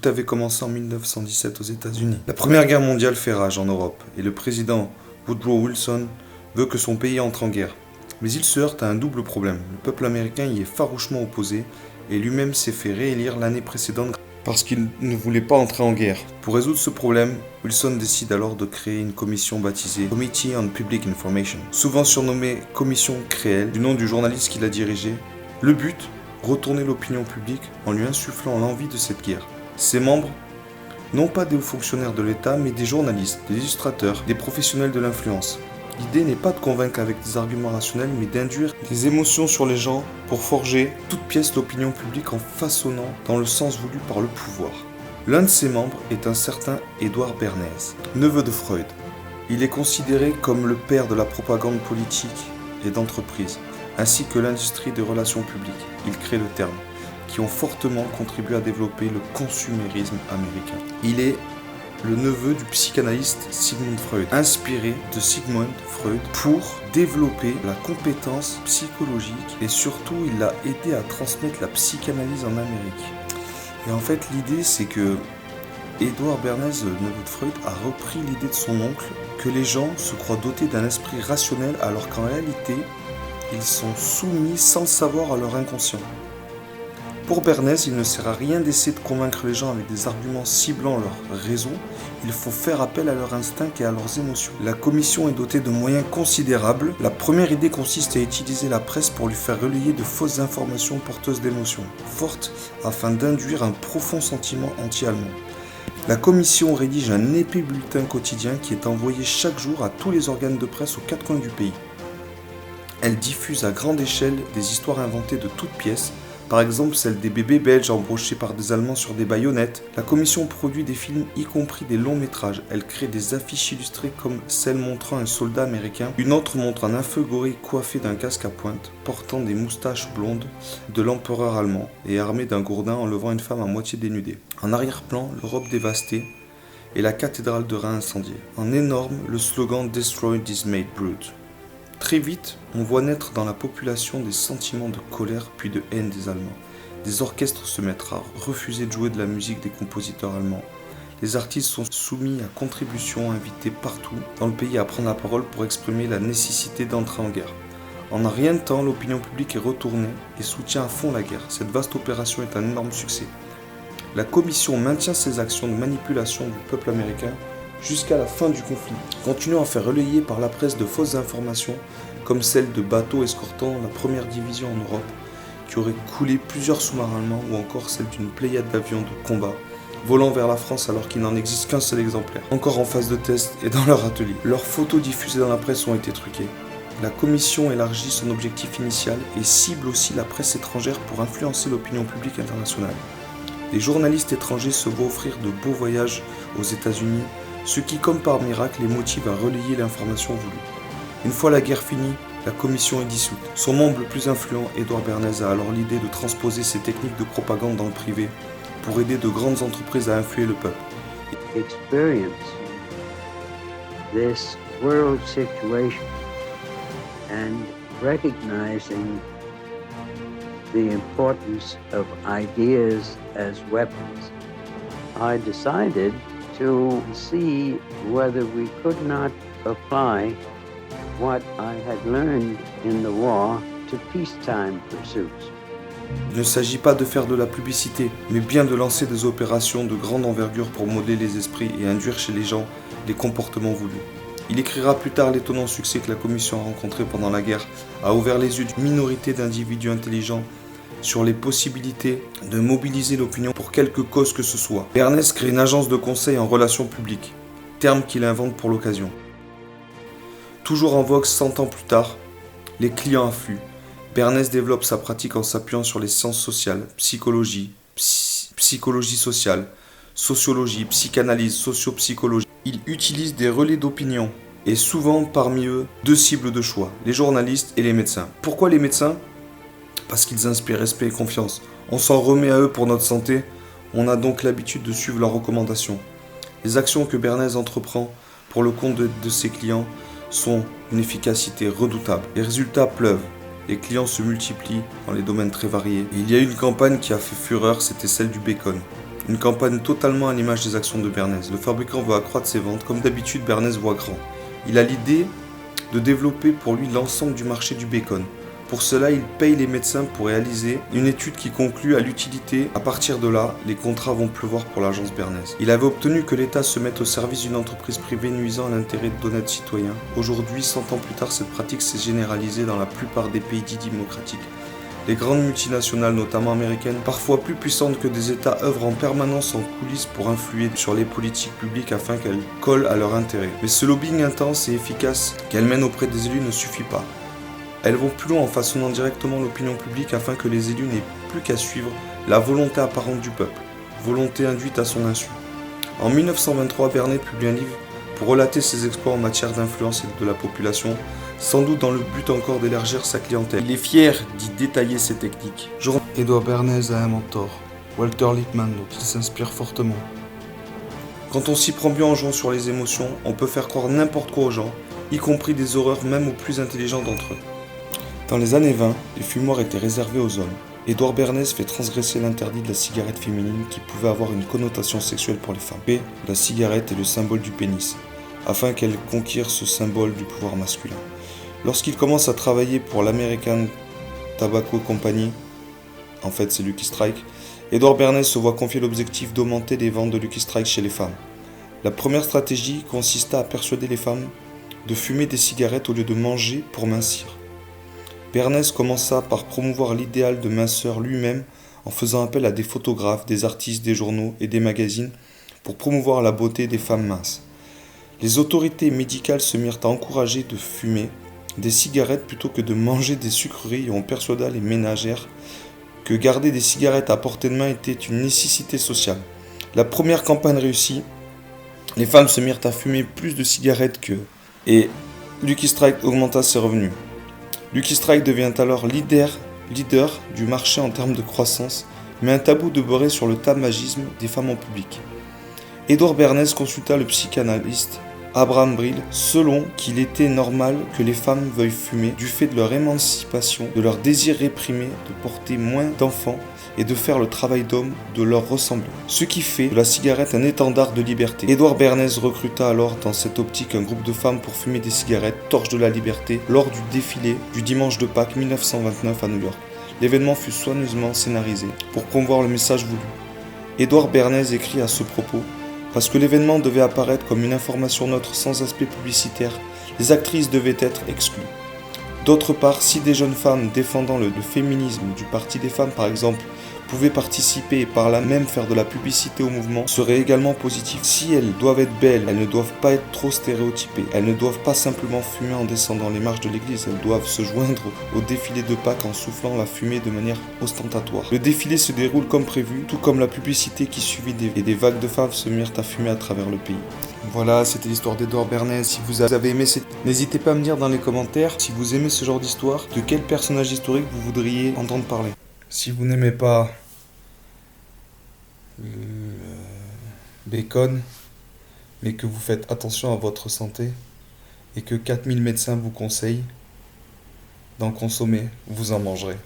Tout avait commencé en 1917 aux États-Unis. La Première Guerre mondiale fait rage en Europe et le président Woodrow Wilson veut que son pays entre en guerre. Mais il se heurte à un double problème. Le peuple américain y est farouchement opposé et lui-même s'est fait réélire l'année précédente parce qu'il ne voulait pas entrer en guerre. Pour résoudre ce problème, Wilson décide alors de créer une commission baptisée Committee on Public Information, souvent surnommée Commission Créel, du nom du journaliste qui l'a dirigée. Le but, retourner l'opinion publique en lui insufflant l'envie de cette guerre. Ses membres, non pas des hauts fonctionnaires de l'État, mais des journalistes, des illustrateurs, des professionnels de l'influence. L'idée n'est pas de convaincre avec des arguments rationnels, mais d'induire des émotions sur les gens pour forger toute pièce l'opinion publique en façonnant dans le sens voulu par le pouvoir. L'un de ses membres est un certain Edward Bernays, neveu de Freud. Il est considéré comme le père de la propagande politique et d'entreprise, ainsi que l'industrie des relations publiques. Il crée le terme, qui ont fortement contribué à développer le consumérisme américain. Il est le neveu du psychanalyste Sigmund Freud, inspiré de Sigmund Freud pour développer la compétence psychologique et surtout il l'a aidé à transmettre la psychanalyse en Amérique. Et en fait l'idée c'est que Edward Bernays, le neveu de Freud, a repris l'idée de son oncle que les gens se croient dotés d'un esprit rationnel alors qu'en réalité ils sont soumis sans le savoir à leur inconscient. Pour Bernays, il ne sert à rien d'essayer de convaincre les gens avec des arguments ciblant leur raison, il faut faire appel à leur instinct et à leurs émotions. La commission est dotée de moyens considérables. La première idée consiste à utiliser la presse pour lui faire relayer de fausses informations porteuses d'émotions fortes afin d'induire un profond sentiment anti-allemand. La commission rédige un épais bulletin quotidien qui est envoyé chaque jour à tous les organes de presse aux quatre coins du pays. Elle diffuse à grande échelle des histoires inventées de toutes pièces, par exemple celle des bébés belges embauchés par des Allemands sur des baïonnettes. La commission produit des films, y compris des longs métrages. Elle crée des affiches illustrées comme celle montrant un soldat américain, une autre montrant un feu gorille coiffé d'un casque à pointe, portant des moustaches blondes de l'empereur allemand et armé d'un gourdin enlevant une femme à moitié dénudée. En arrière-plan, l'Europe dévastée et la cathédrale de Reims incendiée. En énorme, le slogan « Destroy this made brute ». Très vite, on voit naître dans la population des sentiments de colère puis de haine des Allemands. Des orchestres se mettent à refuser de jouer de la musique des compositeurs allemands. Les artistes sont soumis à contribution, invités partout dans le pays à prendre la parole pour exprimer la nécessité d'entrer en guerre. En un rien de temps, l'opinion publique est retournée et soutient à fond la guerre. Cette vaste opération est un énorme succès. La commission maintient ses actions de manipulation du peuple américain jusqu'à la fin du conflit, continuant à faire relayer par la presse de fausses informations comme celle de bateaux escortant la première division en Europe qui aurait coulé plusieurs sous-marins allemands ou encore celle d'une pléiade d'avions de combat volant vers la France alors qu'il n'en existe qu'un seul exemplaire, encore en phase de test et dans leur atelier. Leurs photos diffusées dans la presse ont été truquées. La commission élargit son objectif initial et cible aussi la presse étrangère pour influencer l'opinion publique internationale. Les journalistes étrangers se voient offrir de beaux voyages aux États-Unis, ce qui, comme par miracle, les motive à relayer l'information voulue. Une fois la guerre finie, la commission est dissoute. Son membre le plus influent, Edward Bernays, a alors l'idée de transposer ces techniques de propagande dans le privé pour aider de grandes entreprises à influer le peuple. Experience this world situation and recognizing the importance of ideas as weapons, I decided to see whether we could not apply what I had learned in the war to peacetime pursuits. Il ne s'agit pas de faire de la publicité, mais bien de lancer des opérations de grande envergure pour modeler les esprits et induire chez les gens les comportements voulus. Il écrira plus tard l'étonnant succès que la commission a rencontré pendant la guerre a ouvert les yeux d'une minorité d'individus intelligents sur les possibilités de mobiliser l'opinion pour quelque cause que ce soit. Bernays crée une agence de conseil en relations publiques, terme qu'il invente pour l'occasion. Toujours en vogue 100 ans plus tard, les clients affluent. Bernays développe sa pratique en s'appuyant sur les sciences sociales, psychologie, psychologie sociale, sociologie, psychanalyse, sociopsychologie. Il utilise des relais d'opinion et souvent parmi eux deux cibles de choix, les journalistes et les médecins. Pourquoi les médecins ? Parce qu'ils inspirent respect et confiance. On s'en remet à eux pour notre santé, on a donc l'habitude de suivre leurs recommandations. Les actions que Bernays entreprend pour le compte de ses clients sont d'une efficacité redoutable. Les résultats pleuvent, les clients se multiplient dans les domaines très variés. Et il y a une campagne qui a fait fureur, c'était celle du bacon. Une campagne totalement à l'image des actions de Bernays. Le fabricant veut accroître ses ventes. Comme d'habitude, Bernays voit grand. Il a l'idée de développer pour lui l'ensemble du marché du bacon. Pour cela, il paye les médecins pour réaliser une étude qui conclut à l'utilité. À partir de là, les contrats vont pleuvoir pour l'agence Bernays. Il avait obtenu que l'État se mette au service d'une entreprise privée nuisant à l'intérêt d'honnêtes citoyens. Aujourd'hui, 100 ans plus tard, cette pratique s'est généralisée dans la plupart des pays dits démocratiques. Les grandes multinationales, notamment américaines, parfois plus puissantes que des États, œuvrent en permanence en coulisses pour influer sur les politiques publiques afin qu'elles collent à leur intérêt. Mais ce lobbying intense et efficace qu'elles mènent auprès des élus ne suffit pas. Elles vont plus loin en façonnant directement l'opinion publique afin que les élus n'aient plus qu'à suivre la volonté apparente du peuple, volonté induite à son insu. En 1923, Bernays publie un livre pour relater ses exploits en matière d'influence de la population, sans doute dans le but encore d'élargir sa clientèle. Il est fier d'y détailler ses techniques. Edward Bernays a un mentor, Walter Lippmann, dont il s'inspire fortement. Quand on s'y prend bien en jouant sur les émotions, on peut faire croire n'importe quoi aux gens, y compris des horreurs même aux plus intelligents d'entre eux. Dans les années 20, les fumoirs étaient réservés aux hommes. Edward Bernays fait transgresser l'interdit de la cigarette féminine qui pouvait avoir une connotation sexuelle pour les femmes. Et la cigarette est le symbole du pénis, afin qu'elle conquiert ce symbole du pouvoir masculin. Lorsqu'il commence à travailler pour l'American Tobacco Company, en fait c'est Lucky Strike, Edward Bernays se voit confier l'objectif d'augmenter les ventes de Lucky Strike chez les femmes. La première stratégie consista à persuader les femmes de fumer des cigarettes au lieu de manger pour mincir. Bernays commença par promouvoir l'idéal de minceur lui-même en faisant appel à des photographes, des artistes, des journaux et des magazines pour promouvoir la beauté des femmes minces. Les autorités médicales se mirent à encourager de fumer des cigarettes plutôt que de manger des sucreries et on persuada les ménagères que garder des cigarettes à portée de main était une nécessité sociale. La première campagne réussie, les femmes se mirent à fumer plus de cigarettes qu'eux et Lucky Strike augmenta ses revenus. Lucky Strike devient alors leader du marché en termes de croissance, mais un tabou demeurait sur le tabagisme des femmes en public. Edward Bernays consulta le psychanalyste Abraham Brill, selon qu'il était normal que les femmes veuillent fumer du fait de leur émancipation, de leur désir réprimé de porter moins d'enfants et de faire le travail d'homme de leur ressembler. Ce qui fait de la cigarette un étendard de liberté. Edward Bernays recruta alors dans cette optique un groupe de femmes pour fumer des cigarettes, torche de la liberté, lors du défilé du dimanche de Pâques 1929 à New York. L'événement fut soigneusement scénarisé pour promouvoir le message voulu. Edward Bernays écrit à ce propos: parce que l'événement devait apparaître comme une information neutre sans aspect publicitaire, les actrices devaient être exclues. D'autre part, si des jeunes femmes défendant le féminisme du Parti des femmes par exemple, pouvaient participer et par là même faire de la publicité au mouvement, serait également positif. Si elles doivent être belles, elles ne doivent pas être trop stéréotypées. Elles ne doivent pas simplement fumer en descendant les marches de l'église, elles doivent se joindre au défilé de Pâques en soufflant la fumée de manière ostentatoire. Le défilé se déroule comme prévu, tout comme la publicité qui suivit et des vagues de femmes se mirent à fumer à travers le pays. Voilà, c'était l'histoire d'Edward Bernays. Si vous avez aimé n'hésitez pas à me dire dans les commentaires si vous aimez ce genre d'histoire, de quel personnage historique vous voudriez entendre parler. Si vous n'aimez pas le bacon, mais que vous faites attention à votre santé et que 4000 médecins vous conseillent d'en consommer, vous en mangerez.